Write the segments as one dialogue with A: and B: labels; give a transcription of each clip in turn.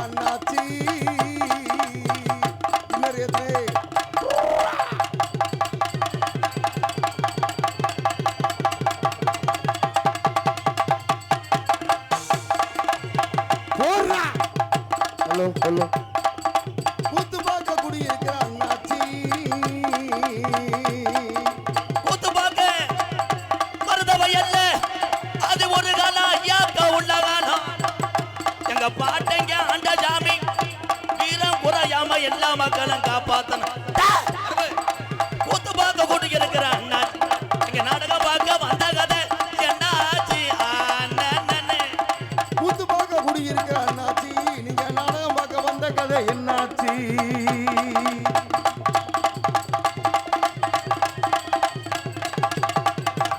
A: அண்ணாச்சி hello hello கூத்து பார்க்க குடியிருக்கிற அண்ணாச்சி
B: கூத்து பார்க்க மருதவையல்ல அது ஒரு காலம் ஐயாக்கா உள்ள காலம் எங்க பாட்டங்க ஆண்ட சாமி வீரம் குறையாம எல்லா மக்களும் காப்பாத்தணும் கூத்து பார்க்க குடியிருக்கிற அண்ணாச்சி இங்க நாடகம் பார்க்க வந்த கதை என்னாச்சு
A: கூத்து பார்க்க குடியிருக்கிற அண்ணாச்சி நீங்க நாடகம் பார்க்க வந்த கதை என்னாச்சு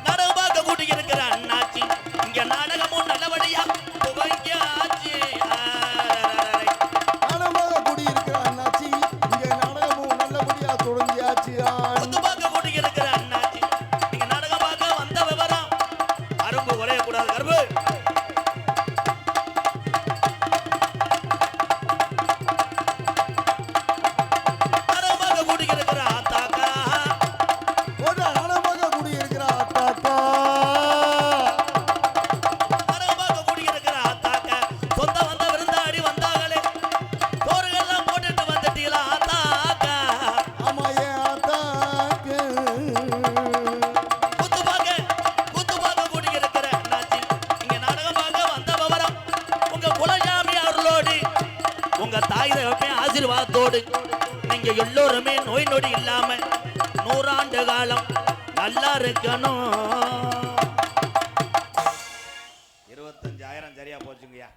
B: நாடகம் பார்க்க குடியிருக்கிற அண்ணாச்சி இங்க நாடகமும் நல்லபடியா துவங்கியாச்சு
A: நாடகம் பார்க்க குடியிருக்கிற அண்ணாச்சி இங்க நாடகமும் நல்லபடியா தொடங்கியாச்சு
B: கூத்து பார்க்க குடியிருக்கிற அண்ணாச்சி இங்க நாடகம் பார்க்க வந்த விவரம் அரும்பு குறைய கூடாது கரும்பு ஆசீர்வாதத்தோடு நீங்க எல்லோருமே நோய் நொடி இல்லாம 100 ஆண்டு காலம் நல்லா இருக்கணும் 25,000 சரியா போச்சுங்கய்யா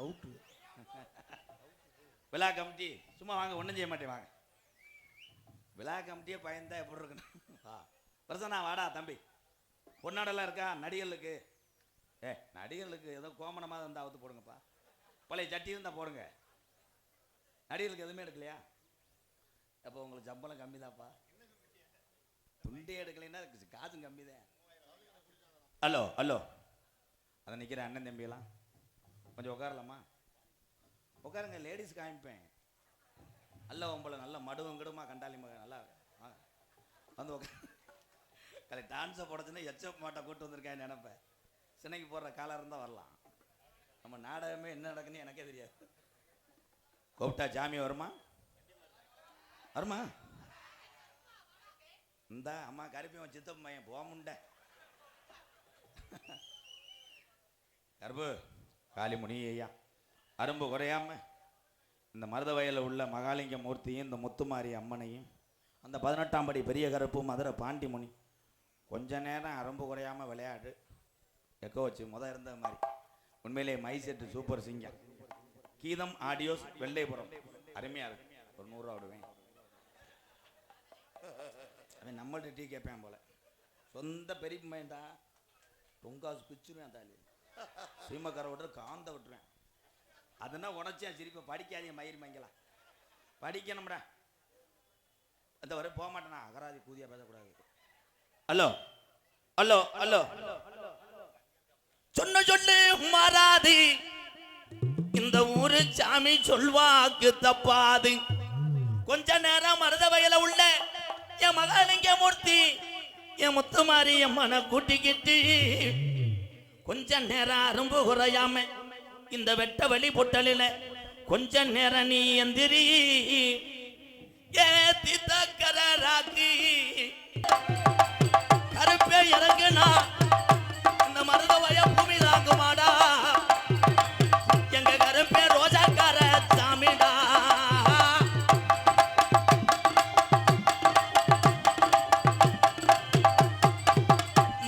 B: அவுட் விழா கமிட்டி சும்மா வாங்க ஒண்ணும் செய்ய மாட்டேன் வாங்க விழா கமிட்டியே பயந்தா எப்படி இருக்கணும் பிரசன்னா வாடா தம்பி பொன்னாடெல்லாம் இருக்கா நடிகர்களுக்கு நடிகர்களுக்கு ஏதோ கோமணமாக இருந்தால் அவுத்து போடுங்கப்பா பழைய சட்டி இருந்தால் போடுங்க நடிகர்களுக்கு எதுவுமே எடுக்கலையா அப்போ உங்களுக்கு சம்பளம் கம்மி தான்ப்பா துண்டே எடுக்கலைன்னா காசும் கம்மி தான் ஹலோ ஹலோ அதை நிற்கிற அண்ணன் தம்பியெல்லாம் கொஞ்சம் உட்காரலாமா உட்காருங்க லேடிஸ் காமிப்பேன் நல்ல உங்களை நல்ல மடுவும் கிடுமா கண்டாலி மக நல்லா வந்து உட்கார டான்ஸை போடச்சுன்னா எச்எப் மாட்டை கூட்டு வந்திருக்கேன் நினைப்பேன் சின்னைக்கு போடுற காலம் இருந்தால் வரலாம் நம்ம நாடகமே என்ன நடக்குன்னு எனக்கே தெரியாது கூப்பிட்டா ஜாமி வருமா வருமா இந்த அம்மா கருப்பையும் சித்தப்ப மையம் போமுண்ட கருப்பு காளிமுனி ஐயா அரும்பு குறையாம இந்த மருத வயலில் உள்ள மகாலிங்க மூர்த்தியும் இந்த முத்துமாரி அம்மனையும் அந்த 18ஆம் படி பெரிய கருப்பு மதுரை பாண்டிமுனி கொஞ்ச நேரம் அரும்பு குறையாம விளையாடு எக்கோ வச்சு இருந்த மாதிரி உண்மையிலே மை செட்டு சூப்பர் சிங்கம் கீதம் ஆடியோஸ் வெள்ளைபுரம் அருமையா இருக்கு ஒரு 100 ரூபா விடுவேன் அவன் நம்மள்ட்ட டீ கேட்பேன் போல சொந்த பெரிய மைண்டா பொங்காசு பிச்சுருவேன் தாலி சீமக்கார விட்டுற காந்த விட்டுருவேன் அதுனா உடச்சேன் சிரிப்பை படிக்காதீங்க மயிர் மங்கலாம் படிக்கணும்டா அந்த வரை போக மாட்டேனா அகராதி கூதியா பேசக்கூடாது ஹலோ ஹலோ ஹலோ சொன்ன சொல்லு மாறாது இந்த ஊரு சாமி சொல்வாக்கு தப்பாது கொஞ்ச நேரம் மருத வயல உள்ள என் மகாலிங்க மூர்த்தி என் முத்துமாரி அம்மனை கூட்டிக்கிட்டு கொஞ்ச நேரம் அரும்பு குறையாம இந்த வெட்ட வழி பொட்டலில கொஞ்ச நேரம் நீ எந்திரி ஏத்தி தக்கராக்கி கருப்பே இறங்குனா இந்த மருத வய பூமி தாங்குமாடா எங்க கருப்பே ரோஜாக்கார சாமிடா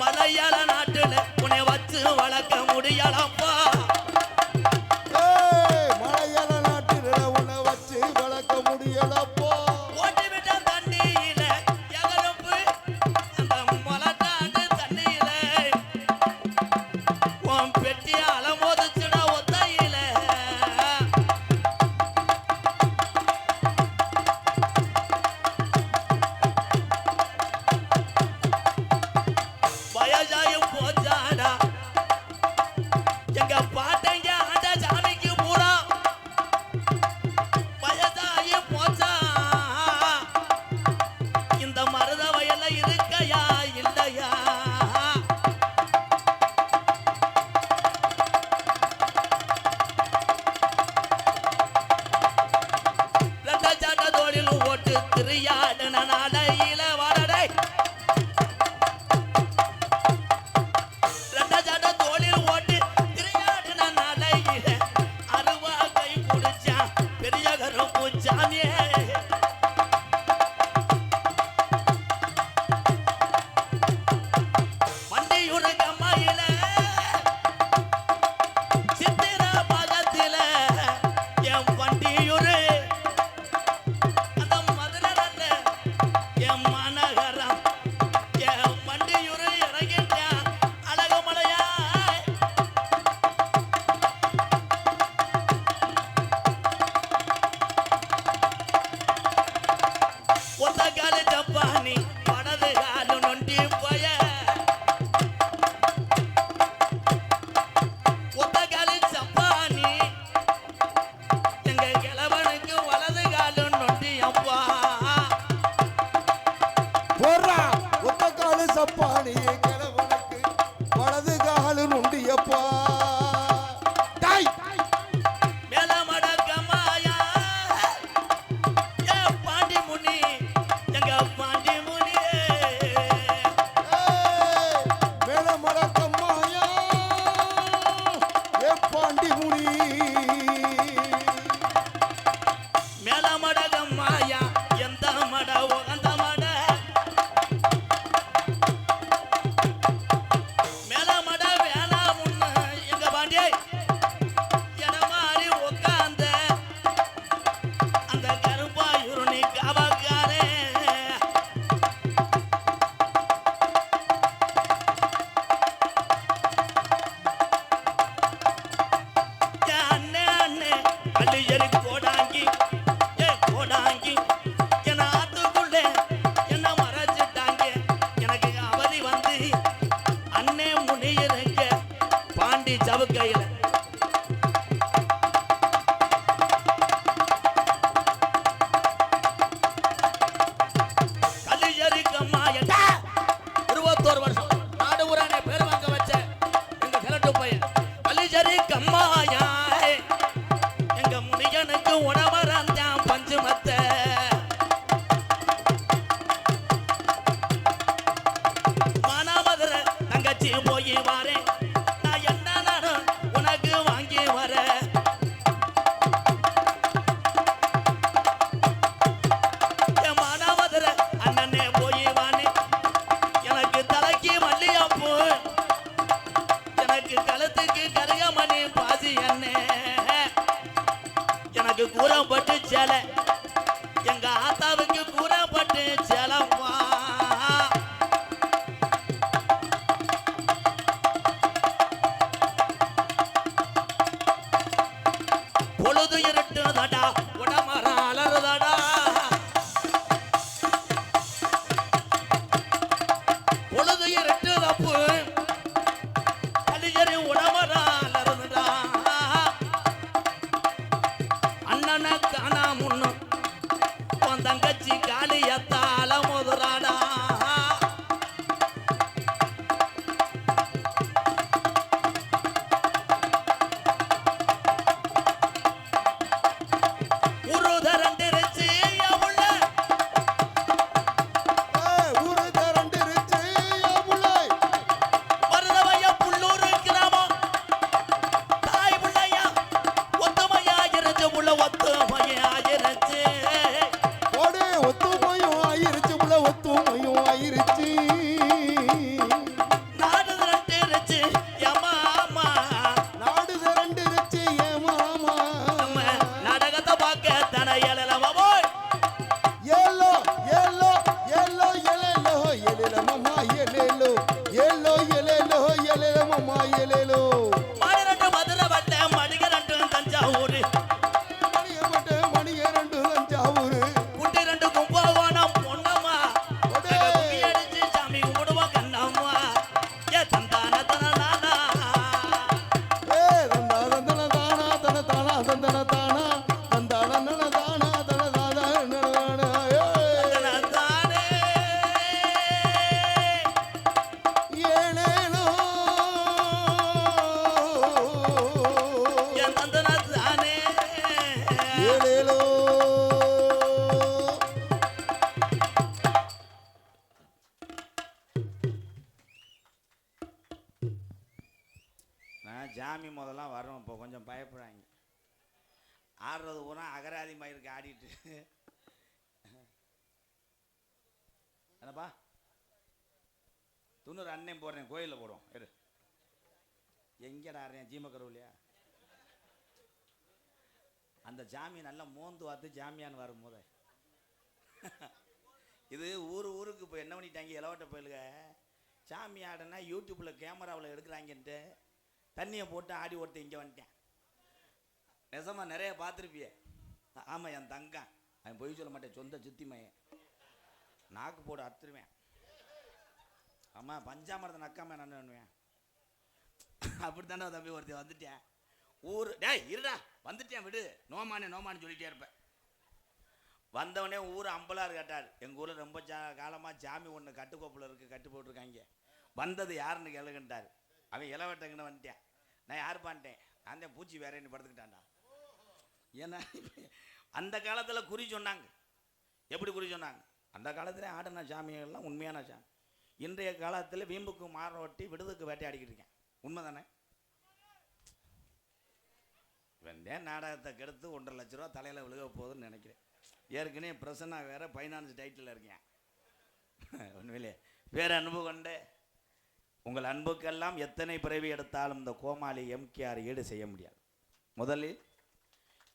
B: மலையாள நாட்டுல உன்னை வச்சு வளர்க்க முடியலப்பா
A: மலையாள நாட்டுல உன்னை வச்சு வளர்க்க முடியலப்பா
B: ஓட்டி விட்ட தண்ணியில எகருப்பு அந்த மலட்டாண்டு தண்ணியில சேலை எங்க ஆத்தாவுக்கு கூறப்பட்டு சேலம்மா பொழுது இருட்டுதடா உடமர அலறுதடா பொழுது இருட்டுதப்பு கலிஜரி உடமர அலறுதடா அண்ணனை காணா முன்னு உன் தங்கச்சி காளியத்தால முதராடா ஜாமி முதல்லாம் வரும் இப்போ கொஞ்சம் பயப்படுறாங்க ஆடுறது பூரா அகராதி மயிருக்கு ஆடிட்டு என்னப்பா துண்ணூறு அண்ணன் போடுறேன் கோயிலில் போடுவோம் எடு எங்கடா ஆடுறேன் ஜீமக்கருவிலையா அந்த ஜாமி நல்லா மோந்து பார்த்து ஜாமியான்னு வரும் போத இது ஊருக்கு இப்போ என்ன பண்ணிட்டாங்க இளவட்ட போயிலுங்க சாமி ஆடுனா யூடியூப்பில் கேமராவில் எடுக்கிறாங்கன்ட்டு தண்ணியை போட்டு ஆடி ஓட்டு இங்கே வந்துட்டேன் நெசமா நிறைய பார்த்துருப்பியே ஆமாம் என் தங்கான் அவன் பொய் சொல்ல மாட்டேன் சொந்த சுத்தி மையன் நாக்கு போட்டு அத்துருவேன் ஆமாம் பஞ்சாமரத்தை நக்காம நான் பண்ணுவேன் அப்படித்தானே தம்பி ஒருத்தர் வந்துட்டேன் ஊர் டேய் இருடா வந்துட்டேன் விடு நோமானு சொல்லிட்டே இருப்பேன் வந்தவனே ஊர் அம்பலார் கேட்டார் எங்கள் ஊரில் ரொம்ப காலமாக ஜாமி ஒன்று கட்டுக்கோப்பில் இருக்குது கட்டு போட்டிருக்காங்க வந்தது யாருன்னு கேளுங்கன்ட்டார் அவன் இளவட்டங்கன்னு வந்துட்டேன் நான் யார் பான்ட்டேன் நான் தான் பூச்சி வேறேன்னு படுத்துக்கிட்டான்டா ஏன்னா அந்த காலத்தில் குறி சொன்னாங்க எப்படி குறி சொன்னாங்க அந்த காலத்தில் ஆடின சாமிகள்லாம் உண்மையான சாமி இன்றைய காலத்தில் வீம்புக்கு மாரோட்டி விடுதுக்கு வேட்டையாடிக்கிட்டு இருக்கேன் உண்மை தானே வெந்தே நாடகத்தை கெடுத்து 1.5 லட்ச ரூபா தலையில் விழுக போகுதுன்னு நினைக்கிறேன் ஏற்கனவே பிரசன்னா வேற ஃபைனான்ஸ் டைட்டில் இருக்கேன் உண்மையிலே வேற அன்பு கொண்டு உங்கள் அன்புக்கெல்லாம் எத்தனை பிறவி எடுத்தாலும் இந்த கோமாளி எம்கேஆர் ஈடு செய்ய முடியாது முதலில்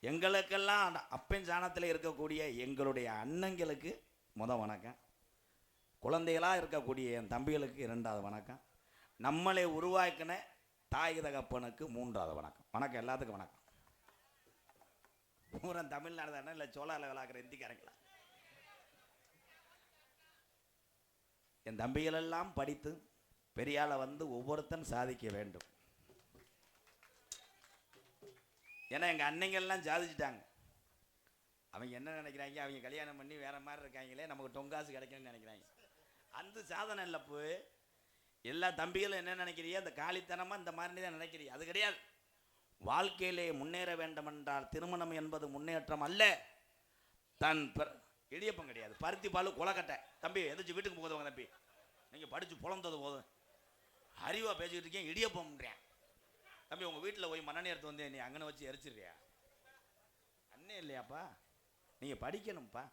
B: எங்களுக்கெல்லாம் அப்பன் சாணத்தில் இருக்கக்கூடிய எங்களுடைய அண்ணங்களுக்கு வணக்கம் குழந்தைகளாக இருக்கக்கூடிய என் தம்பிகளுக்கு 2வது வணக்கம் நம்மளை உருவாக்கின தாய் தகப்பனுக்கு 3வது வணக்கம் வணக்கம் எல்லாத்துக்கும் வணக்கம் பூரன் தமிழ்நாடு தானே இல்லை சோழாவில் விளாக்குற இந்திக்காரங்களா என் தம்பிகளெல்லாம் படித்து பெரியாளை வந்து ஒவ்வொருத்தன் சாதிக்க வேண்டும் ஏன்னா எங்கள் அன்னைங்கள்லாம் சாதிச்சிட்டாங்க அவங்க என்ன நினைக்கிறாங்க அவங்க கல்யாணம் பண்ணி வேற மாதிரி இருக்காங்களே நமக்கு டொங்காசு கிடைக்கணும்னு நினைக்கிறாங்க அந்த சாதனை இல்லை போய் எல்லா தம்பிகளும் என்ன நினைக்கிறீங்க அந்த காலித்தனமாக இந்த மாதிரி தான் நினைக்கிறீங்க அது கிடையாது வாழ்க்கையிலே முன்னேற வேண்டும் என்றால் திருமணம் என்பது முன்னேற்றம் அல்ல தன் இடியப்பம் கிடையாது பருத்தி பால் குளக்கட்டை தம்பி எதிர்த்து வீட்டுக்கு போதுவாங்க தம்பி நீங்கள் படித்து புலந்தது போதும் அறிவாக பேசிக்கிட்டு இருக்கேன் இடியப்பம்ன்றேன் தம்பி உங்கள் வீட்டில் போய் மண்ணெண்ணெய் எடுத்து வந்து நீ அங்கனை வச்சு எரிச்சிடுறியா அண்ணே இல்லையாப்பா நீங்கள் படிக்கணும்ப்பா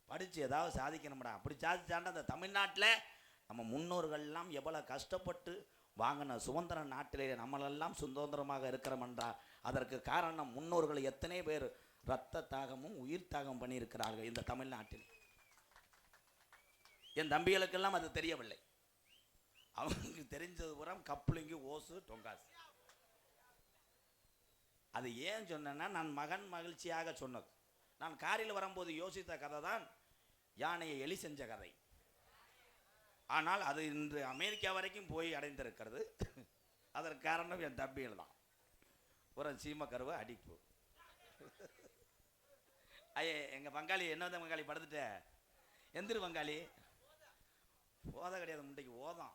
B: படித்து ஏதாவது சாதிக்கணும்டா அப்படி சாதிச்சாண்டா அந்த தமிழ்நாட்டில் நம்ம முன்னோர்கள்லாம் எவ்வளோ கஷ்டப்பட்டு வாங்கின சுதந்திர நாட்டிலே நம்மளெல்லாம் சுதந்திரமாக இருக்கிறோம் என்றால் அதற்கு காரணம் முன்னோர்கள் எத்தனை பேர் ரத்த தாகமும் உயிர் தாகம் பண்ணியிருக்கிறார்கள் இந்த தமிழ்நாட்டில். என் தம்பிகளுக்கெல்லாம் அது தெரியவில்லை. அவங்களுக்கு தெரிஞ்சது புறம் கப்ளிங்கு, ஓசு, டொங்காசு. அது ஏன் சொன்னேன்னா, நான் மகன் மகிழ்ச்சியாக சொன்னது. நான் காரில் வரும்போது யோசித்த கதை தான் யானையை எலி செஞ்ச கதை. ஆனால் அது இன்று அமெரிக்கா வரைக்கும் போய் அடைந்திருக்கிறது. அதற்கு காரணம் என் தம்பிகள் தான். ஒரு சீம கருவை அடிப்பு. ஐயே, எங்கள் பங்காளி என்ன பங்காளி படுத்துட்ட, எந்திரு பங்காளி. போத கிடையாது, முண்டைக்கு ஓதம்.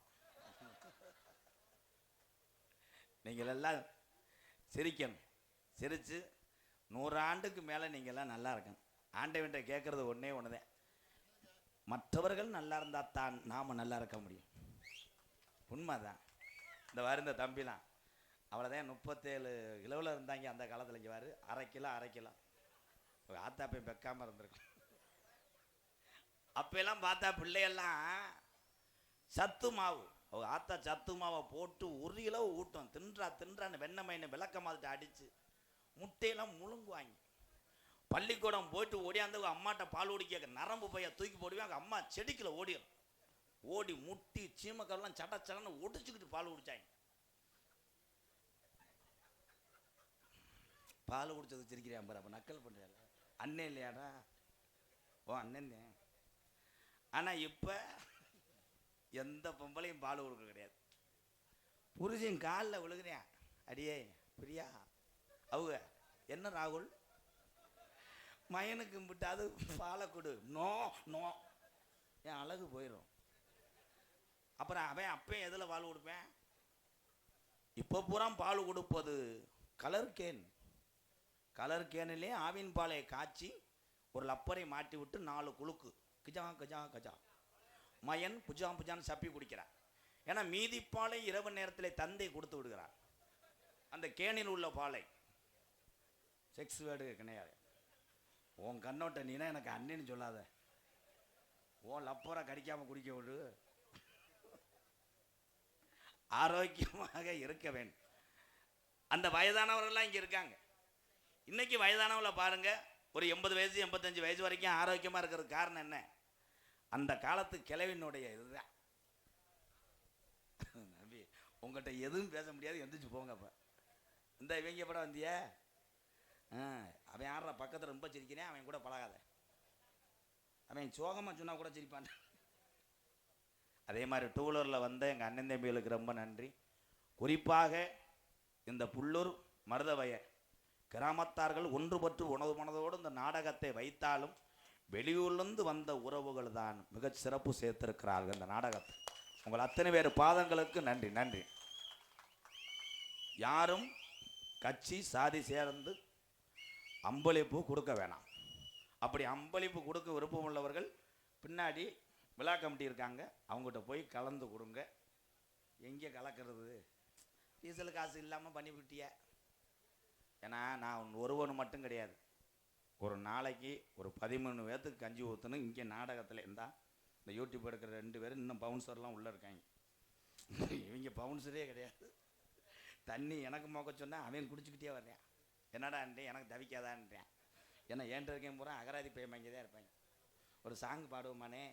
B: நீங்கள் எல்லாம் சிரிக்கணும். சிரித்து 100 ஆண்டுக்கு மேலே நீங்கள் எல்லாம் நல்லா இருக்கணும். ஆண்டவன்கிட்ட கேட்குறது ஒன்றே ஒன்று தான், மற்றவர்கள் நல்லா இருந்தால் தான் நாம் நல்லா இருக்க முடியும். உண்மைதான். இந்த வாரம் இந்த தம்பிலாம் அவ்வளோதான் 37 கிலோவில் இருந்தாங்க அந்த காலத்தில். இங்கே வாரு, அரை கிலோ ஆத்தாப்பை பெக்காமல் இருந்திருக்கும். அப்பெல்லாம் பார்த்தா பிள்ளையெல்லாம் சத்து மாவு, அவங்க ஆத்தா சத்து மாவை போட்டு 1 கிலோ ஊட்டும். தின்றான்னு வெண்ணமைன்னு விளக்க மாதிரி அடித்து முட்டையெல்லாம் முழுங்குவாங்க. பள்ளிக்கூடம் போயிட்டு ஓடியாந்து அம்மாட்ட பால் ஓடிக்க நரம்பு பைய தூக்கி போடுவாங்க. அம்மா செடிக்குள்ள ஓடிடும். ஓடி முட்டி சீமக்கரெல்லாம் சடன்னு ஒடிச்சுக்கிட்டு பால் குடிச்சாங்க. பால் குடிச்சது சிரிக்கிறான் பாரு. அப்போ நக்கல் பண்ணுறாரு. அண்ணன் இல்லையாடா? ஓ அண்ணன். ஆனால் இப்போ எந்த பொம்பளையும் பால் கொடுக்க கிடையாது. புருஷன் காலில் விழுகிறேன், அடியே பிரியா அவங்க என்ன ராகுல் மயனுக்கு விட்டாது பாலை கொடு. நோ நோ, என் அழகு போயிடும். அப்புறம் அவன் அப்பயும் எதில் பால் கொடுப்பேன்? இப்போ பூரா பால் கொடுப்பது கலர் கேன். கலர் கேனிலே ஆவின் பாலை காய்ச்சி ஒரு லப்பரை மாட்டி விட்டு 4 குலுக்கு கிஜா கஜா கஜா மயன் புஜான்னு சப்பி குடிக்கிறான். ஏன்னா மீதி பாலை இரவு நேரத்தில் தந்தை கொடுத்து விடுகிறார். அந்த கேனில் உள்ள பாலை செக்ஸ் வேர்டு கிடையாது. உன் கண்ணோட்ட நீனா எனக்கு அண்ணன்னு சொல்லாத. உன் லப்பரை கடிக்காமல் குடிக்க விடு. ஆரோக்கியமாக இருக்க வேண்டும். அந்த வயதானவர்கள்லாம் இங்கே இருக்காங்க. இன்னைக்கு வயதானவங்கள பாருங்க, ஒரு 80 வயசு 85 வயசு வரைக்கும் ஆரோக்கியமாக இருக்கிறதுக்கு காரணம் என்ன? அந்த காலத்து கிழவினுடைய இதுதான். நம்பி உங்கள்கிட்ட எதுவும் பேச முடியாது, எந்திரிச்சு போங்க. அப்போ இந்த இவங்க படம் வந்திய அவன் ஆடுற பக்கத்தில் ரொம்ப சிரிக்கிறேன், அவன் கூட பழகாத. அவன் சோகமாக சொன்னால் கூட சிரிப்பான். அதே மாதிரி 2 வீலரில் வந்த எங்கள் அண்ணன் தம்பிகளுக்கு ரொம்ப நன்றி. குறிப்பாக இந்த புல்லூர் மருதவய கிராமத்தார்கள் ஒன்றுபட்டு உணவு மனதோடு இந்த நாடகத்தை வைத்தாலும் வெளியூர்லேருந்து வந்த உறவுகள் தான் மிக சிறப்பு சேர்த்திருக்கிறார்கள் இந்த நாடகத்தை. உங்கள் அத்தனை பேர் பாதங்களுக்கு நன்றி நன்றி. யாரும் கட்சி சாதி சேர்ந்து அம்பளிப்பு கொடுக்க வேணாம். அப்படி அம்பளிப்பு கொடுக்க விருப்பம் உள்ளவர்கள் பின்னாடி விழா கமிட்டி இருக்காங்க, அவங்ககிட்ட போய் கலந்து கொடுங்க. எங்கே கலக்கிறது? டீசல் காசு இல்லாமல் பண்ணிவிட்டிய. ஏன்னா நான் ஒருவன் மட்டும் கிடையாது. ஒரு நாளைக்கு ஒரு 13 பேர்த்துக்கு கஞ்சி ஊற்றணும். இங்கே நாடகத்தில் இருந்தால் இந்த யூடியூப் எடுக்கிற 2 பேர் இன்னும் பவுன்சர்லாம் உள்ளே இருக்காங்க. இவங்க பவுன்சரே கிடையாது. தண்ணி எனக்கு மோக்க சொன்னால் அவன் குடிச்சுக்கிட்டே வர்றேன். என்னடான்ட்டேன், எனக்கு தவிக்காதான்றேன். ஏன்னா ஏன்ட்டு இருக்கேன் பூரா அகராதி பையன் தான் இருப்பாங்க. ஒரு சாங் பாடுவோமானே.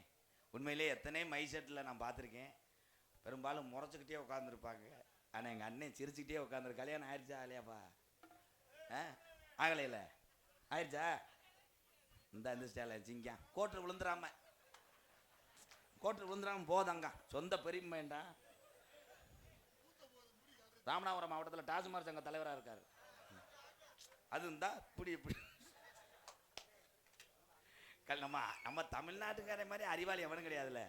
B: உண்மையிலே எத்தனை மை செட்டில் நான் பார்த்துருக்கேன். பெரும்பாலும் முறைச்சிக்கிட்டே உட்காந்துருப்பாங்க. ஆனால் எங்கள் அண்ணன் சிரிச்சுக்கிட்டே உட்காந்துரு. கல்யாணம் ஆயிடுச்சா இல்லையாப்பா? ஆகலையில ஆயிடுச்சா? இந்த ஸ்டைல சிங்கா கோட்டர் விழுந்துடாம போதாங்க. சொந்த பெரியமைண்டா. ராமநாதபுரம் மாவட்டத்தில் டாஸ்மாக் சங்க தலைவராக இருக்காரு. அது இருந்தா இப்படி நம்ம தமிழ்நாட்டுக்கார மாதிரி அறிவாளி எவனும் கிடையாதுல்ல.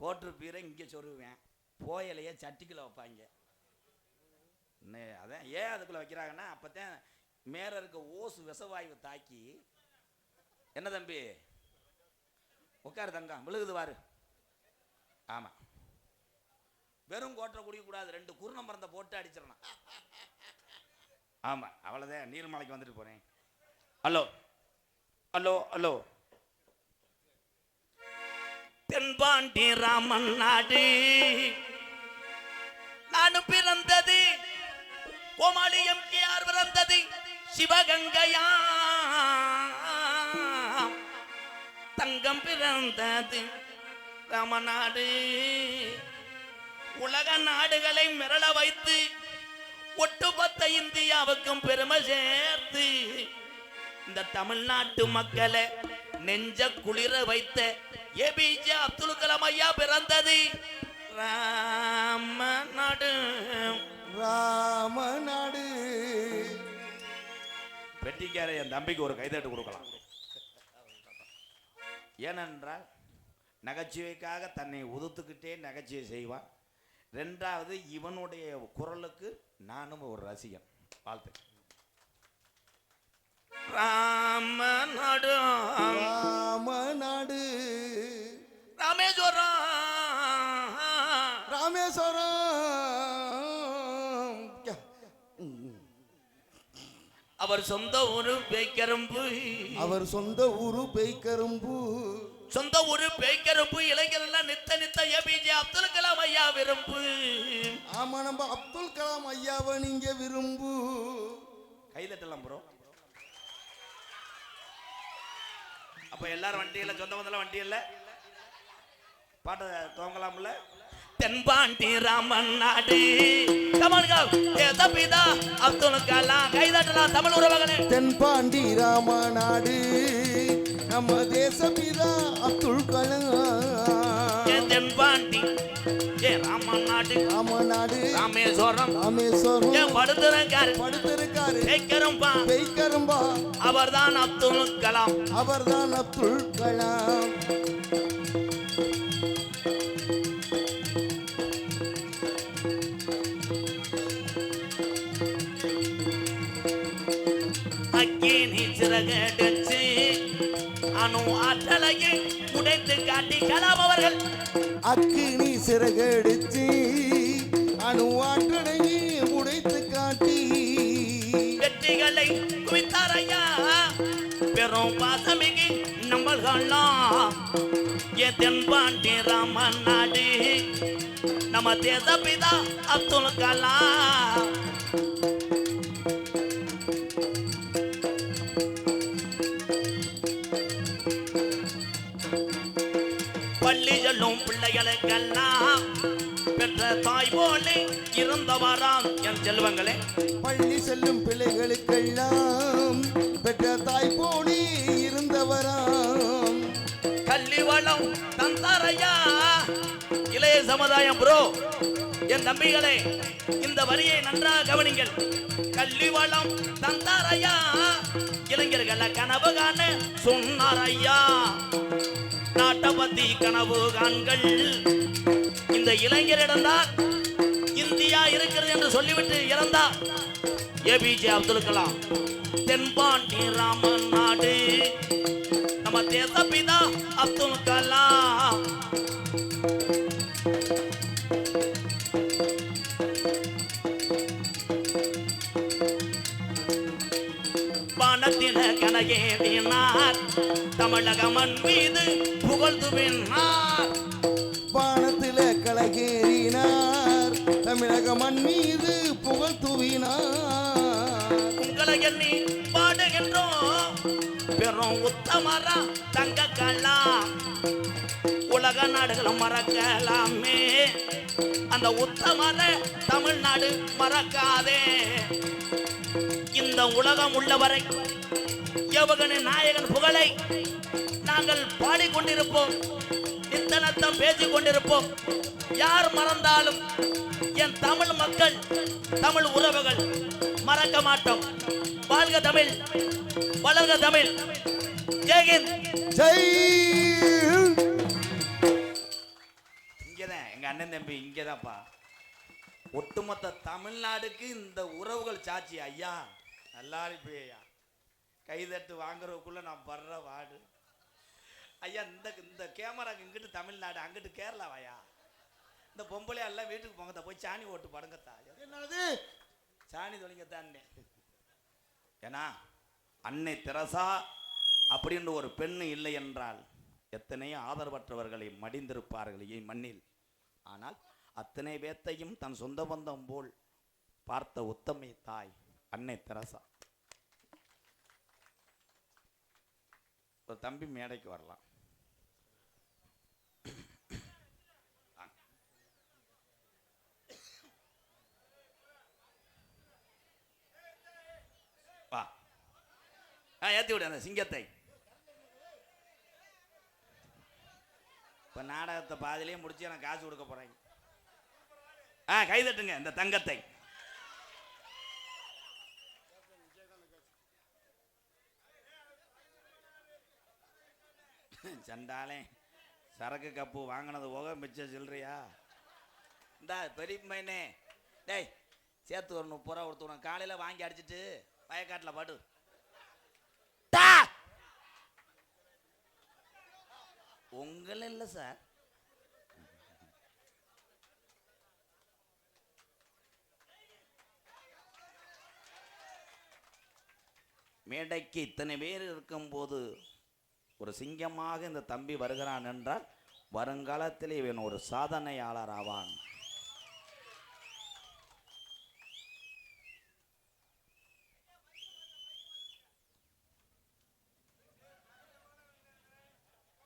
B: கோட்டர் பீரை இங்கே சொருவேன், போயலையே சட்டிக்குள்ள வைப்பாங்க. அதான் ஏன் அதுக்குள்ள வைக்கிறாங்கன்னா, அப்போத்தான் மேலே இருக்க ஓசு விஷவாயு தாக்கி. என்ன தம்பி உட்காரு தங்கம், விழுகுது வாரு. ஆமாம், வெறும் கோட்டரை குடிக்கக்கூடாது, 2 குருண மருந்தை போட்டு அடிச்சிடணும். ஆமாம், அவ்வளோதான். நீர்மலைக்கு வந்துட்டு போகிறேன். Hello hello hello. தென்பாண்டி ராமன் நாடு நானும் பிறந்தது, கோமாளி எம்கேஆர் பிறந்தது சிவகங்கையா. தங்கம் பிறந்தது ராமநாடு. உலக நாடுகளை மிரள வைத்து ஒட்டுமொத்த இந்தியாவுக்கும் பெருமை சேர்த்து இந்த தமிழ்நாட்டு மக்களை நெஞ்ச குளிர வைத்த ஏபிஜே அப்துல் கலாம் ஐயா பிறந்தது ராமநாடு.
A: ராமநாடு.
B: பெட்டிக்கார என் தம்பிக்கு ஒரு கைதட்டு கொடுக்கலாம். ஏனென்றால் நகைச்சுவைக்காக தன்னை உதுத்துக்கிட்டே நகைச்சுவை செய்வான். ரெண்டாவது இவனுடைய குரலுக்கு நானும் ஒரு ரசிகன். வாழ்த்து. ராமநாடு.
A: ராமநாடு.
B: ராமேஸ்வரம்.
A: ராமேஸ்வரம்.
B: அவர் சொந்த ஊரு பேய்க்கரும்பு.
A: அவர் சொந்த ஊரு பேய்க்கரும்பு.
B: சொந்த ஊரு பேய்க்கரும்பு. இளைஞர் எல்லாம் நித்த ஏபிஜே அப்துல் கலாம் ஐயா விரும்பு.
A: ஆமா, நம்ம அப்துல் கலாம் ஐயாவை நீங்க விரும்பு.
B: கைதட்டலாம் ப்ரோ. அப்ப எல்லாரும் வண்டி இல்ல, சொந்த வந்தெல்லாம் வண்டி இல்ல, பாட்ட துவங்கலாம்ல. தென்பாண்டி ராமன் நாடு. பிதா அப்துல் கலாம். கைதட்டலாம் தமிழ் உறவர்களே.
A: தென்பாண்டி ராமநாடு நம்ம தேசபிதா அப்துல் கலாம்.
B: தென்பாண்டி ராமநாடு.
A: ராமநாடு.
B: ராமேஸ்வரம்.
A: ராமேஸ்வரம்.
B: படுத்திருக்காரு பெய்க்கரும்பா. அவர்தான் அப்துல் கலாம்.
A: அவர்தான் அப்துல் கலாம்.
B: அக்கினி சிறகடிச்சு அணு ஆற்றலையை உடைத்து காட்டி கலாம் அவர்கள்.
A: அக்கினி சிறகடிச்சு அணு ஆற்றலையை உடைத்து காட்டி
B: வெற்றிகளை குவித்தார் ஐயா. பெரும் பாசமிகு நம்மள்களாம் தென்பாண்டி ராமன் நாடு. நம்ம தேசபிதா அப்துல் கலாம். பள்ளி செல்லும் பிள்ளைகளுக்கெல்லாம் பெற்ற தாய் போலே இருந்தவராம் என் செல்வங்களே.
A: பள்ளி செல்லும் பிள்ளைகளுக்கெல்லாம் பெற்ற தாய் போலே இருந்தவராம்.
B: கல்வி வளம் தந்தாரையா. இளைய சமுதாயம் ப்ரோ, என் தம்பிகளே, இந்த வரியை நன்றாக கவனிங்கள். கல்வி வளம் தந்தாரையா. இளைஞர்களை கனவு காண சொன்னார் ஐயா. நாட்டை பத்தி கனவு காண்கள். இந்த இளைஞரிடம்தான் இந்தியா இருக்கிறது என்று சொல்லிவிட்டு இறந்தார் ஏபிஜே அப்துல் கலாம். தென்பாண்டி ராமன் நாடு. நம்ம தேசபிதா அப்துல் கலாம். வானத்தின கனகேறினார். தமிழக மண் மீது புகழ் துவினார்.
A: வானத்தில கலகேறினார். தமிழக மண் மீது புகழ் துவினார்.
B: உங்களை எண்ணி பாடுகின்றோம் பெரும் உத்தமரா தங்க கலாம். உலக நாடுகளும் மறக்கலாமே, அந்த உத்தமர தமிழ்நாடு மறக்காதே. இந்த உலகம் உள்ளவரை யவகனின் நாயகன் புகழை நாங்கள் பாடிக்கொண்டிருப்போம், நித்தனத்தம் பேசிக் கொண்டிருப்போம். யார் மறந்தாலும் என் தமிழ் மக்கள், தமிழ் உறவுகள் மறக்க மாட்டோம். வாழ்க தமிழ், வளர்க தமிழ். ஜெய்ஹிந்த். இங்கதான் எங்க அண்ணன் தம்பி, இங்கதான்ப்பா. ஒட்டுமொத்த தமிழ்நாடுக்கு இந்த உறவுகள் சாட்சி. ஐயா நல்லா இருப்பையா. கைதட்டு வாங்குறதுக்குள்ள நான் படுற வாடு. ஐயா இந்த கேமராக்கு இங்கிட்டு தமிழ்நாடு, அங்கிட்டு கேரளாவாயா. இந்த பொம்பளை எல்லாம் வீட்டுக்கு போங்கத்தா, போய் சாணி ஓட்டு படுங்கத்தா.
A: என்னது
B: சாணி தொலைங்கத்தான். ஏன்னா அன்னை தெரசா அப்படின்னு ஒரு பெண்ணு இல்லை என்றால் எத்தனையோ ஆதரவற்றவர்களை மடிந்திருப்பார்கள் மண்ணில். ஆனால் அத்தனை பேத்தையும் தன் சொந்த பந்தம் போல் பார்த்த உத்தமை தாய் அன்னை தெரசா. ஒரு தம்பி மேடைக்கு வரலாம். ஏற்றி விடு அந்த சிங்கத்தை. இப்போ நாடகத்தை பாதிலேயே முடிச்சு எனக்கு காசு கொடுக்க போகிறாங்க. கைதட்டுங்க இந்த தங்கத்தை. சண்டாலே சரக்கு கப்பு வாங்கினது போக மிச்சம் சொல்றியா? இந்தா பெரிய பையனே, டேய் சேர்த்து ஒரு 30 ரூபா கொடுத்துருவோம். காலையில் வாங்கி அடிச்சிட்டு வயக்காட்டில் பாட்டு. உங்கள இல்லை சார், மேடைக்கு இத்தனை பேர் இருக்கும்போது ஒரு சிங்கமாக இந்த தம்பி வருகிறான் என்றால் வருங்காலத்தில் இவன் ஒரு சாதனையாளர் ஆவான்.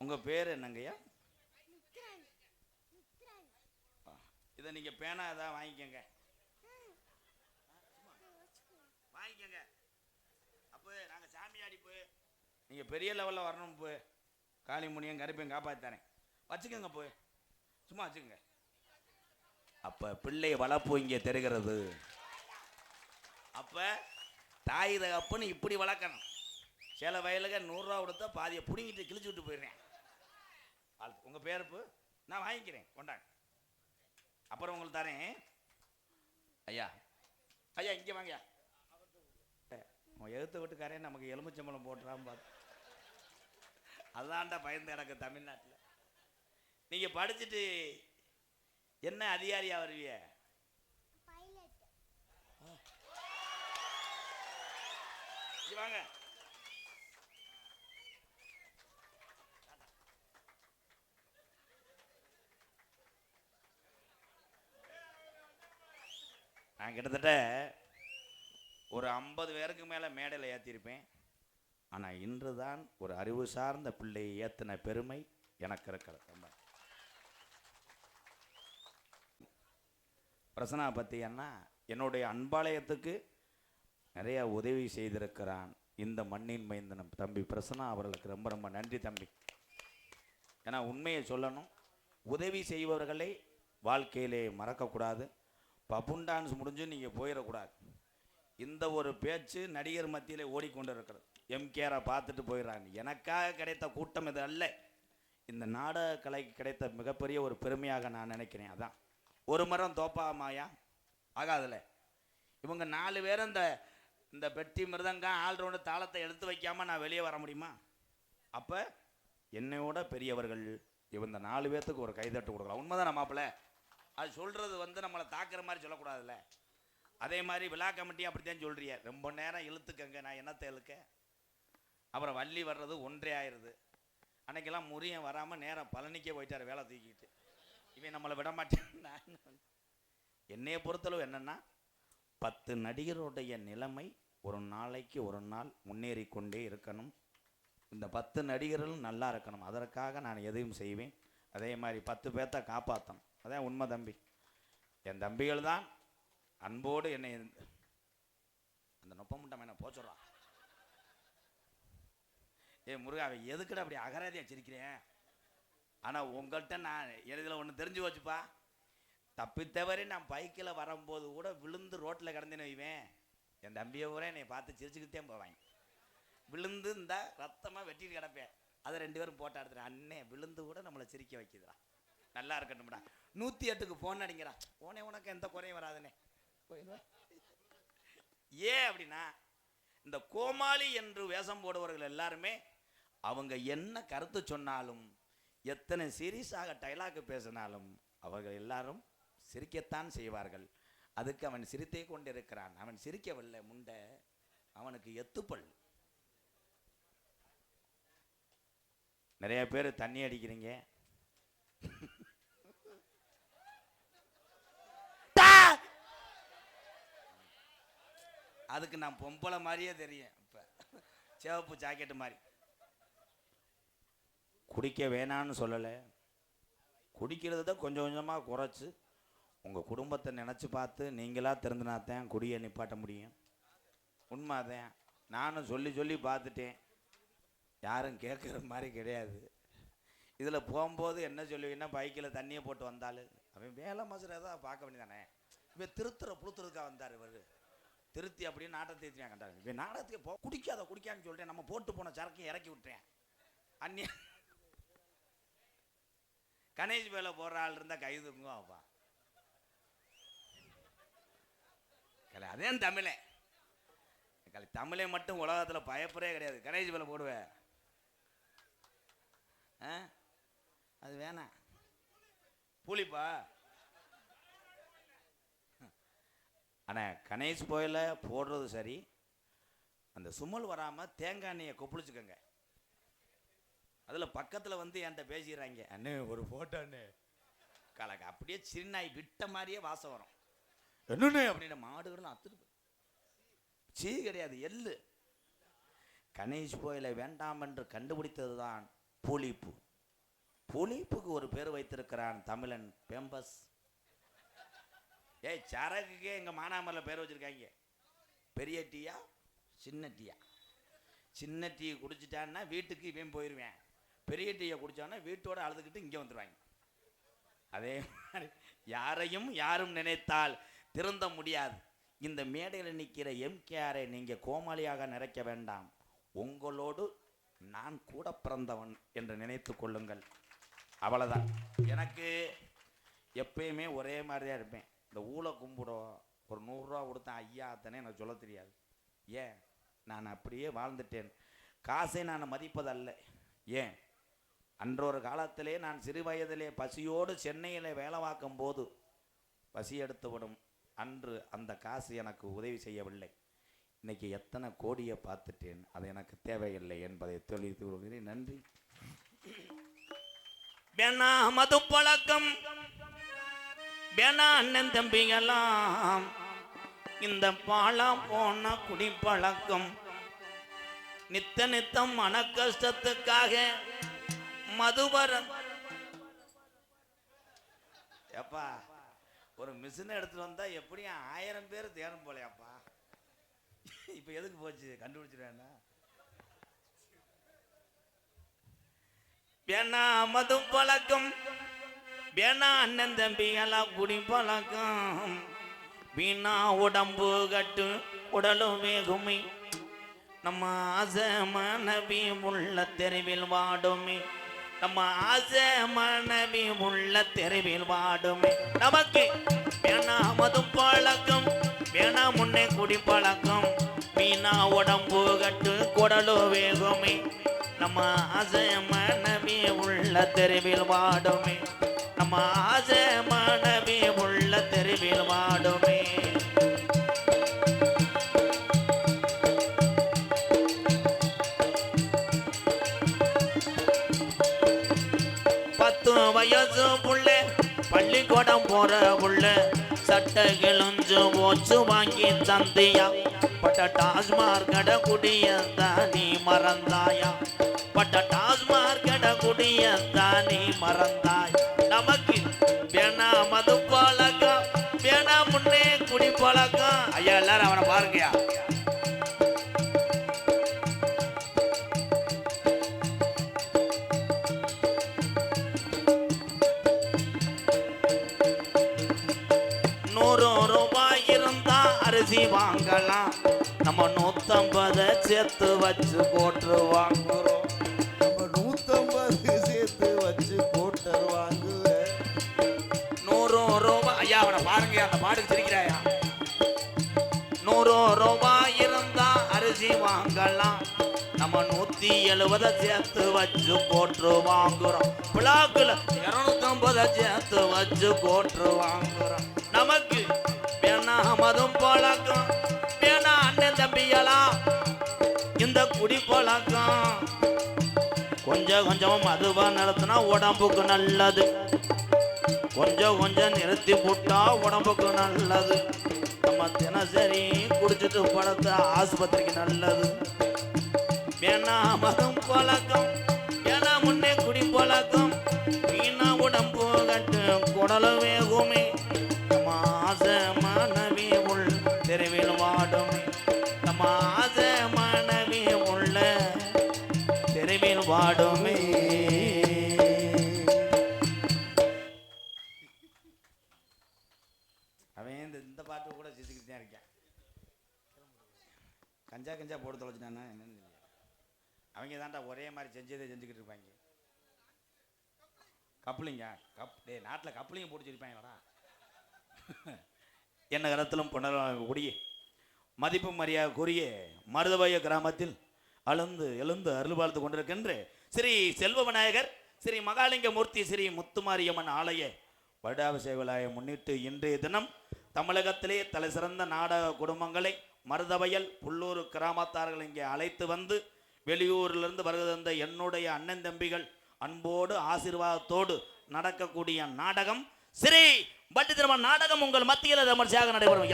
B: உங்க பேர் என்னங்கய்யா? இதை நீங்க பேனா ஏதாவது வாங்கிக்கங்க, வாங்கிக்கங்க. அப்போ நாங்க சாமியாடி போய் நீங்க பெரிய லெவலில் வரணும். போய் காளிமுனியும் கருப்பையும் காப்பாத்தானே வச்சுக்கோங்க, போய் சும்மா வச்சுக்கோங்க. அப்ப பிள்ளை வளர்ப்பு இங்கே தெரிகிறது. அப்ப தாய் தகப்பன்னு இப்படி வளர்க்கணும். சில வயலுக்கு 100 ரூபா கொடுத்தா பாதியை பிடிங்கிட்டு கிழிச்சு விட்டு போயிடுறேன். உங்க பேருப்பு நான் வாங்கிக்கிறேன், கொண்டாங்க. அப்புறம் உங்களுக்கு தரேன். ஐயா ஐயா இங்கே வாங்கயா. எழுத்து வீட்டுக்காரன் நமக்கு எலுமிச்சம்பழம் போட்டுறான்னு பார்த்து அதான்டா பயந்து எனக்கு. தமிழ்நாட்டில் நீங்க படிச்சுட்டு என்ன அதிகாரியா வருவிய? வாங்க. நான் கிட்டத்தட்ட ஒரு 50 பேருக்கு மேலே மேடையில் ஏற்றிருப்பேன். ஆனால் இன்று தான் ஒரு அறிவு சார்ந்த பிள்ளையை ஏற்றின பெருமை எனக்கு இருக்கிறது. பிரசனா பற்றி என்ன, என்னுடைய அன்பாலயத்துக்கு நிறைய உதவி செய்திருக்கிறான் இந்த மண்ணின் மைந்தனம் தம்பி பிரசனா அவர்களுக்கு ரொம்ப ரொம்ப நன்றி தம்பி. ஏன்னா உண்மையை சொல்லணும், உதவி செய்பவர்களை வாழ்க்கையிலே மறக்கக்கூடாது. பப்புன் டான்ஸ் முடிஞ்சு நீங்கள் போயிடக்கூடாது. இந்த ஒரு பேச்சு நடிகர் மத்தியிலே ஓடிக்கொண்டு இருக்கிறது. எம்கேரை பார்த்துட்டு போயிடறாங்க. எனக்காக கிடைத்த கூட்டம் இது அல்ல, இந்த நாடக கலைக்கு கிடைத்த மிகப்பெரிய ஒரு பெருமையாக நான் நினைக்கிறேன். அதான் ஒரு மரம் தோப்பாமாயா ஆகாதுல்ல. இவங்க 4 பேரும் இந்த பெட்டி மிருதங்கம் ஆல்ரவுண்டு தாளத்தை எடுத்து வைக்காமல் நான் வெளியே வர முடியுமா? அப்போ என்னையோட பெரியவர்கள் இவங்க 4 பேர்த்துக்கு ஒரு கைதட்டு கொடுக்கலாம். உண்மைதான் மாப்பிள்ள. அது சொல்கிறது நம்மளை தாக்குற மாதிரி சொல்லக்கூடாதுல்ல. அதே மாதிரி விழா கமிட்டியும் அப்படித்தான் சொல்றிய. ரொம்ப நேரம் இழுத்துக்கங்க, நான் என்னத்தை இழுக்க. அப்புறம் வள்ளி வர்றது 1:30 ஆயிடுது. அன்னைக்கெல்லாம் முறியன் வராமல் நேரம் பழனிக்கே போயிட்டார் வேலை தூக்கிட்டு. இவன் நம்மளை விட மாட்டேன். என்னைய பொறுத்தளவு என்னன்னா, 10 நடிகருடைய நிலைமை ஒரு நாளைக்கு ஒரு நாள் முன்னேறி கொண்டே இருக்கணும். இந்த 10 நடிகர்களும் நல்லா இருக்கணும். அதற்காக நான் எதையும் செய்வேன். அதே மாதிரி 10 பேர்த்த காப்பாற்றணும். அதான் உண்மை தம்பி. என் தம்பிகள் தான் அன்போடு என்னை அந்த நொப்பமுட்டம் என்ன போச்சுடுறான். முருகா, அவன் எதுக்குடா அப்படி அகராதியா சிரிக்கிறேன்? ஆனால் உங்கள்கிட்ட நான் எதில் ஒன்று தெரிஞ்சு வச்சுப்பா. தப்பித்தவரை நான் பைக்கில் வரும்போது கூட விழுந்து ரோட்டில் கிடந்தேன்னு வைவேன், என் தம்பியை கூட என்னை பார்த்து சிரிச்சுக்கிட்டே போவாங்க. விழுந்து இந்த ரத்தமாக வெட்டிட்டு கிடப்பேன். அதை 2 பேரும் போட்டோ எடுத்துறேன். அண்ணே விழுந்து கூட நம்மளை சிரிக்க வைக்குதுடா, நல்லா இருக்கட்டும்டா. 108க்கு ஃபோன் அடிங்கிறா. உனக்கு எந்த குறையும் வராதுண்ணே. ஏன் அப்படின்னா, இந்த கோமாளி என்று வேஷம் போடுவர்கள் எல்லாருமே அவங்க என்ன கருத்து சொன்னாலும், எத்தனை சீரியஸாக டைலாக் பேசினாலும் அவர்கள் எல்லாரும் சிரிக்கத்தான் செய்வார்கள். அதுக்கு அவன் சிரித்தே கொண்டிருக்கிறான். அவன் சிரிக்கவில்லை முண்டை, அவனுக்கு எத்துப்பல். நிறைய பேர் தண்ணி அடிக்கிறீங்க. அதுக்கு நான் பொம்பளை மாதிரியே தெரியும். இப்போ சிவப்பு ஜாக்கெட்டு மாதிரி. குடிக்க வேணான்னு சொல்லலை, குடிக்கிறது தான் கொஞ்சம் கொஞ்சமாக குறைச்சி உங்கள் குடும்பத்தை நினச்சி பார்த்து நீங்களாக திறந்துனாத்தான் குடியை நிப்பாட்ட முடியும். உண்மை அதான். நானும் சொல்லி சொல்லி பார்த்துட்டேன். யாரும் கேட்குற மாதிரி கிடையாது. இதில் போகும்போது என்ன சொல்லுவீங்கன்னா, பைக்கில் தண்ணியை போட்டு வந்தாலும் அவன் வேலை மசுறதான் பார்க்க வேண்டியதானே. இவன் புளுத்துறதுக்காக வந்தார். இவர் திருத்தி அப்படின்னு நாட்டத்தை திருத்தியான் கண்டாரு. இவன் நாடகத்துக்கு குடிக்கான்னு சொல்லிட்டேன். நம்ம போட்டு போன சரக்கையும் இறக்கி விட்டுறேன். அந்நிய கணேஷ் வேலை போடுற ஆள் இருந்தால் கைதுங்க அப்பா. அதே தமிழே தமிழை மட்டும் உலகத்தில் பயப்படவே கிடையாது. கணேஷ் வேலை போடுவேன் அது வேணாம். புளிப்பா ஆனால் கணேஷ் போயில போடுறது சரி. அந்த சுமல் வராமல் தேங்காய் எண்ணெயை கொப்பளிச்சுக்கோங்க. அதில் பக்கத்தில் வந்து என்கிட்ட பேசிடுறாங்க, அண்ணே ஒரு ஃபோட்டோன்னு கலக்க அப்படியே சின்னாய் விட்ட மாதிரியே வாசம் வரும். என்னன்னு அப்படின்னு மாடுகள்லாம் அத்துருக்கு. சீ கிடையாது, எள்ளு. கணேஷ் போயில வேண்டாம் என்று கண்டுபிடித்தது தான் புளிப்பு. புளிப்புக்கு ஒரு பேர் வைத்திருக்கிறான் தமிழன், பேம்பஸ். ஏய் சரக்குக்கே எங்கள் மானாமரில் பேர் வச்சுருக்காங்க. பெரிய டீயா சின்ன டீயா? சின்ன டீ குடிச்சிட்டான்னா வீட்டுக்கு இவன் போயிடுவேன். பெரிய டீயை குடித்தான்னா வீட்டோட அழுதுகிட்டு இங்கே வந்துடுவாங்க. அதே மாதிரி யாரும் நினைத்தால் திருந்த முடியாது. இந்த மேடையில் நிற்கிற எம்கேஆரை நீங்கள் கோமாளியாக நினைக்க வேண்டாம். உங்களோடு நான் கூட பிறந்தவன் என்று நினைத்து கொள்ளுங்கள். அவ்வளோதான். எனக்கு எப்பயுமே ஒரே மாதிரி தான் இருப்பேன். இந்த ஊழ கும்பிடும் ஒரு 100 ரூபா கொடுத்தேன் ஐயா அத்தனை எனக்கு சொல்ல தெரியாது. ஏன் நான் அப்படியே வாழ்ந்துட்டேன். காசை நான் மதிப்பதல்ல. ஏன் அன்றொரு காலத்திலே நான் சிறு வயதிலே பசியோடு சென்னையில் வேலை பார்க்கும் போது பசி எடுத்து விடும். அன்று அந்த காசு எனக்கு உதவி செய்யவில்லை. இன்னைக்கு எத்தனை கோடியை பார்த்துட்டேன். அது எனக்கு தேவையில்லை என்பதை தெரிவித்து கொள்கிறேன். நன்றி.
C: வேணா மது பழக்கம், வேணா அண்ணன் தம்பிகளாம், இந்த பாலம் போன குடிப்பழக்கம், நித்தம் மன கஷ்டத்துக்காக மதுவரன்.
B: ஏப்பா ஒரு மிஷினை எடுத்துட்டு வந்தா எப்படியும் 1000 பேர் தேடும் போலையாப்பா. இப்ப எதுக்கு போச்சு கண்டுபிடிச்சிருவேன்னா?
C: வேணா மது பழக்கம், வேணா அண்ணன் தம்பிகளாம் குடி பழக்கம், வீணா உடம்பு கட்டு உடலும் வேகுமே, நம்ம ஆசை மனைவி உள்ள தெருவில் வாடுமே, நம்ம ஆசை மனைவி உள்ள தெருவில் வாடுமே. நமக்கு வேணா மது பழக்கம், வேணா முன்னே குடி பழக்கம், வீணா உடம்பு கட்டு குடலு வேகுமே, நம்ம ஆசை மனைவி உள்ள தெருவில் வாடுமே, நம்ம ஆசை மனைவி உள்ள தெருவில் வாடுமே. வயசு புள்ள பள்ளிக்கூடம் போற புள்ள சட்டை கிழிஞ்சு போச்சு வாங்கி தந்தியா, பட்ட டாஸ்மார்க் கடை குடியத்தான் நீ மறந்தாயா, பட்ட டாஸ்மார்க் கடை குடியத்தான் நீ மறந்தாய். நமக்கு வேணா மது பழக்கம், வேணா முன்னே குடி பழக்கம். ஐயா எல்லாரும் அவனை பாருங்கயா. அரிசி வாங்கலாம், நம்ம 150 சேர்த்து வச்சு போட்டு வாங்குறோம்.
A: நம்ம 150 சேர்த்து வச்சு போட்டு வாங்குவேன்.
C: 100 ரூபாய். ஐயா அவனை பாருங்க, அந்த பாட்டுக்கு சிரிக்கிறாயா. 100 ரூபாய் இருந்தா அரிசி வாங்கலாம், நம்ம 170 சேர்த்து வச்சு போட்டு வாங்குறோம். பிளாக்குல 250 சேர்த்து வச்சு போட்டு வாங்குறோம். நமக்கு வேணா மதும் பழக்கம், வேணா அண்ணன் தம்பியலாம் இந்த குடி பழக்கம். கொஞ்சம் கொஞ்சம் மதுவா நிறுத்தினா உடம்புக்கு நல்லது, கொஞ்சம் நிறுத்தி போட்டா உடம்புக்கு நல்லது. நம்ம தினசரி குடிச்சிட்டு படத்த ஆஸ்பத்திரிக்கு நல்லது. வேணா மதும் பழக்கம், வேணா முன்னே குடி பழக்கம், வீணா உடம்பு கட்டு குடலும் வேகுமே, நம்ம ஆசை மனைவி உள் தெருவில் வாடுமே, நம்ம ஆசை மனைவி உள்ள தெருவில் பாடுமே.
B: அவன் இந்த பாட்டு கூட சிரிச்சுக்கிட்டு தான் இருக்கேன். கஞ்சா கஞ்சா போட்டு தொலைச்சிட்டானா என்னன்னு தெரியல. அவங்க தான்டா ஒரே மாதிரி செஞ்சதே செஞ்சுக்கிட்டு இருப்பாங்க. கப்ளிங்க நாட்டில் கப்ளிங்க போட்டு வச்சிருப்பாங்களாடா. என்ன கரத்திலும் புனரக்கூடிய மதிப்பு மரியாதைக்குரிய மருதவய கிராமத்தில் எழுந்து அருள் பார்த்து கொண்டிருக்கின்ற ஸ்ரீ செல்வ விநாயகர் ஸ்ரீ மகாலிங்க மூர்த்தி ஸ்ரீ முத்துமாரியம்மன் ஆலய வருடாபிஷேக விழாவை முன்னிட்டு இன்றைய தினம் தமிழகத்திலே தலை சிறந்த நாடக குடும்பங்களை மருதவயல் புல்லூர் கிராமத்தார்கள் இங்கே அழைத்து வந்து வெளியூரிலிருந்து வருகின்ற என்னுடைய அண்ணன் தம்பிகள் அன்போடு ஆசீர்வாதத்தோடு நடக்கக்கூடிய நாடகம் ஸ்ரீ பட்டி திருமண நாடகம் உங்கள் மத்தியில் விமர்சையாக நடைபெறும்.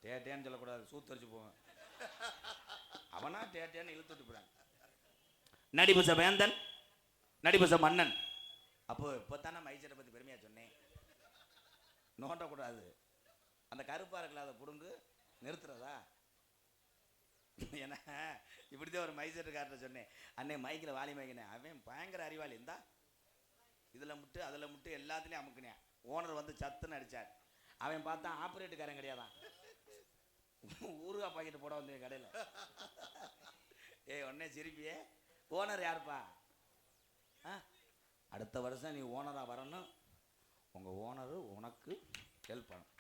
B: டேட்டேன்னு சொல்லக்கூடாது, சூத்தரிச்சு போவேன். அவனா டேட்டேன்னு இழுத்துட்டு போறாங்க. நடிபுச வேந்தன் நடிபுச மன்னன். அப்போ இப்போத்தானே மைசரை பற்றி பெருமையாக சொன்னேன். நோண்டக்கூடாது. அந்த கருப்பாக இருக்கல அதை புடுங்கு நிறுத்துறதா? ஏன்னா இப்படிதான் ஒரு மைசூர்கார்ட்ட சொன்னேன். அன்னை மைக்கில் வாலி மைக்கினேன். அவன் பயங்கர அறிவாளி. இருந்தா இதில் முட்டு அதில் முட்டு எல்லாத்துலேயும் அமுக்கினேன். ஓனர் வந்து சத்துன்னு அடித்தார். அவன் பார்த்தா ஆப்ரேட்டுக்காரன் கிடையாதான், ஊருகா பாக்கெட்டு போட வந்தேன் கடையில். உடனே சிரிப்பியே, ஓனர் யாருப்பா? அடுத்த வருஷம் நீ ஓனராக வரணும், உங்கள் ஓனரு உனக்கு ஹெல்ப் பண்ணும்.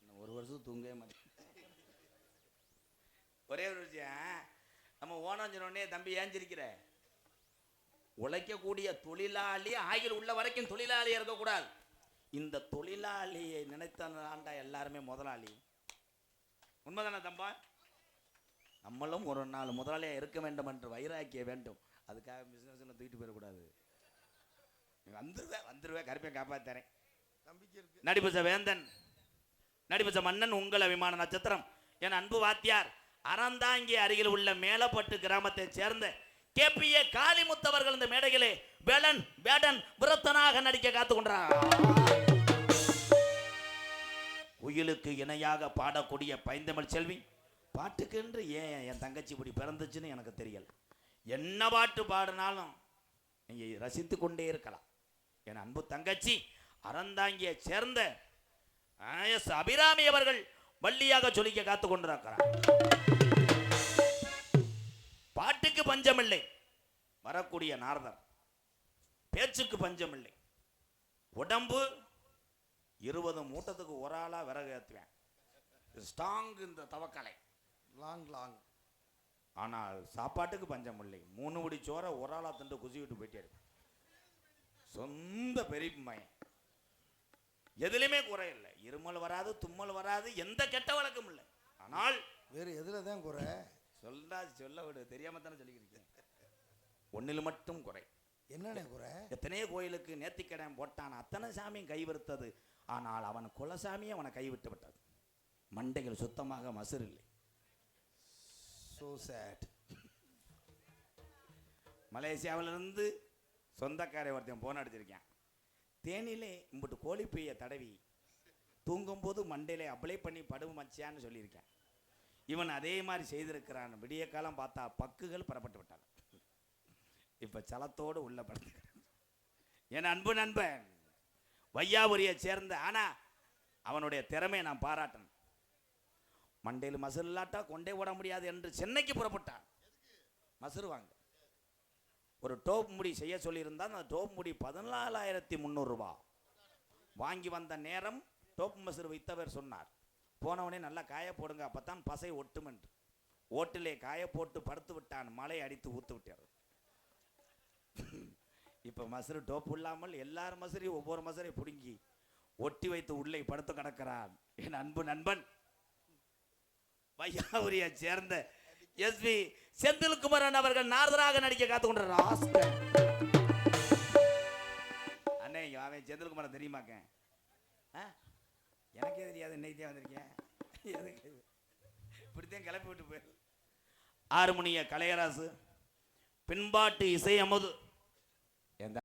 B: இன்னும் ஒரு வருஷம் தூங்கவே மாட்டேன். ஒரே ஒரு விஷயம், நம்ம ஓனர் சொன்னோடனே தம்பி ஏஞ்சிருக்கிற, உழைக்கக்கூடிய தொழிலாளி ஆகிய உள்ள வரைக்கும் தொழிலாளியாக இருக்கக்கூடாது. இந்த தொழிலாளியை நினைத்தாண்டா எல்லாருமே முதலாளி. உண்மைதானே தம்பா? நம்மளும் ஒரு நாள் முதலாளியாக இருக்க வேண்டும் என்று வைராக்கிய வேண்டும். அதுக்காக பிஸ்னஸில் தூக்கிட்டு போயிடக்கூடாது. வந்துருவேன் கருப்பையை காப்பாற்றுறேன். நடிபச வேந்தன் நடிபச மன்னன் உங்கள் அபிமான நட்சத்திரம் என் அன்பு வாத்தியார் அறந்தாங்கி அருகில் உள்ள மேலப்பட்டு கிராமத்தை சேர்ந்த கேபிஏ காளிமுத்தவர்கள் இந்த மேடைகளே வேடன் விரத்தனாக நடிக்க காத்து கொண்டார். உயிலுக்கு இணையாக பாடக்கூடிய பைந்தமிழ் செல்வி. பாட்டுக்கென்று ஏன் என் தங்கச்சி இப்படி பிறந்துச்சுன்னு எனக்கு தெரியல. என்ன பாட்டு பாடினாலும் நீங்க ரசித்து கொண்டே இருக்கலாம். என் அன்பு தங்கச்சி அறந்தாங்கியை சேர்ந்த அபிராமி அவர்கள் வள்ளியாக சொல்லிக்க காத்து கொண்டிருக்கிறார். பாட்டுக்கு பஞ்சமில்லை, வரக்கூடிய நாரதர் பேச்சுக்கு பஞ்சமில்லை. உடம்பு 20 மூட்டத்துக்கு ஒரு ஆளா விறகு ஏற்றுவேன். ஸ்ட்ராங் இந்த தவக்கலை லாங். ஆனால் சாப்பாட்டுக்கு பஞ்சம் இல்லை. 3 படி சோற ஒரு ஆளா திண்டு குசி விட்டு போயிட்டே இருக்கு. சொந்த பெரிய மயன், எதுலையுமே குறை இல்லை. இருமல் வராது, தும்மல் வராது, எந்த கெட்ட வழக்கம் இல்லை. ஆனால்
A: வேறு எதுல தான் குறை?
B: சொல்ல விடு, தெரியாம தானே சொல்லிக்கிறீங்க. ஒன்னில் மட்டும் குறை.
A: என்னென்ன குறை?
B: எத்தனையோ கோயிலுக்கு நேர்த்திக்கடன் போட்டான், அத்தனை சாமியும் கைவிடுத்தது. ஆனால் அவன் குலசாமியை அவனை கைவிட்டு விட்டது. மண்டைகள் சுத்தமாக மசுர் இல்லை.
A: So sad.
B: மலேசியாவிலிருந்து சொந்தக்காரை ஒருத்தன் போன் அடிச்சிருக்கேன். தேனிலே இம்புட்டு கோழிப்பையை தடவி தூங்கும்போது மண்டையிலே அப்ளை பண்ணி படுவு மச்சியான்னு சொல்லியிருக்கேன். இவன் அதே மாதிரி செய்திருக்கிறான். விடிய காலம் பார்த்தா பக்குகள் பெறப்பட்டு விட்டான். இப்ப சலத்தோடு உள்ள படுத்துக்கிறான். என் அன்பு நண்பன் வையாபுரியை சேர்ந்த, ஆனா அவனுடைய திறமையை நான் பாராட்டணும். மண்டையில் மசுர் இல்லாட்டா கொண்டே ஓட முடியாது என்று சென்னைக்கு புறப்பட்டான். மசுர் வாங்க ஒரு டோப் முடி செய்ய சொல்லியிருந்தால் அந்த டோப் முடி 14,300 ரூபா. வாங்கி வந்த நேரம் டோப் மசுர் வைத்தவர் சொன்னார், போனவனே நல்லா காய போடுங்க, அப்பத்தான் பசை ஒட்டும் என்று. ஓட்டிலே காய போட்டு படுத்து விட்டான். மழை அடித்து ஊத்து விட்டார். இப்ப மசுரு டோப் இல்லாமல் எல்லாரும் மசுரையும் ஒவ்வொரு மசுரை பிடுங்கி ஒட்டி வைத்து உள்ளே படுத்து கிடக்கிறான். என் அன்பு நண்பன் வையாபுரியை சேர்ந்த எஸ்பி செந்தில்குமரன் அவர்கள் நாரதராக நடிக்க காத்து கொண்டார். அண்ணே அவன் செந்தில்குமரன் தெரியுமாக்க? எனக்கே தெரியாது, இன்னைக்கு வந்திருக்கேன். இப்படித்தான் கிளப்பி விட்டு போயிரு. ஆறுமணிய கலையராசு, பின்பாட்டு இசை அமுது,